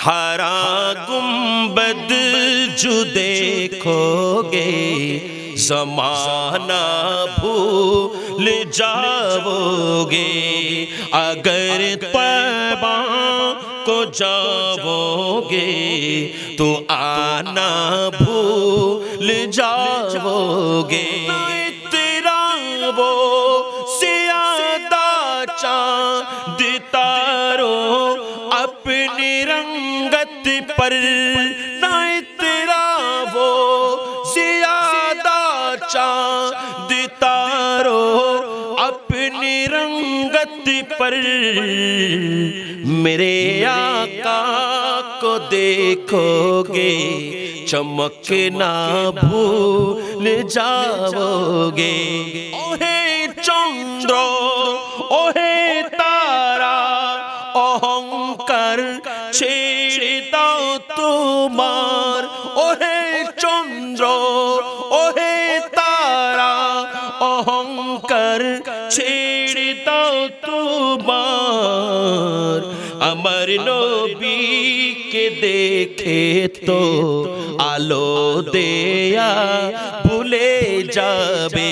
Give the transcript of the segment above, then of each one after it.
ہرا گنبد جو دیکھو گے زمانہ بھول جاؤ گے، اگر طیبہ کو جاؤ گے تو آنا بھول جاؤ گے۔ تیرا وہ سیادہ چاند تاروں اپنی رنگت پر، نہ تیرا وہ زیادہ چاند تاروں اپنی رنگت پر، میرے آقا کو دیکھو گے چمکنا بھول جاؤ گے۔ اوہے چندر اوہے تارا অহংকার ছেড়ে দাও তোমার, ওহে চন্দ্র ওহে তারা অহংকার ছেড়ে দাও তোমার। আমার নবীকে দেখে তো আলো দেয়া ভুলে যাবে,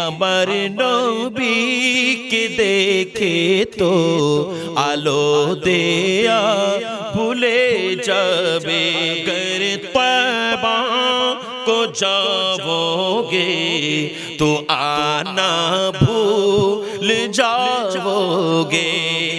আমার নবীকে দেখে তো আলো দেয়া ভুলে যাবে। گر طیبہ کو جاؤ گے تو آنا بھول جاؤ گے۔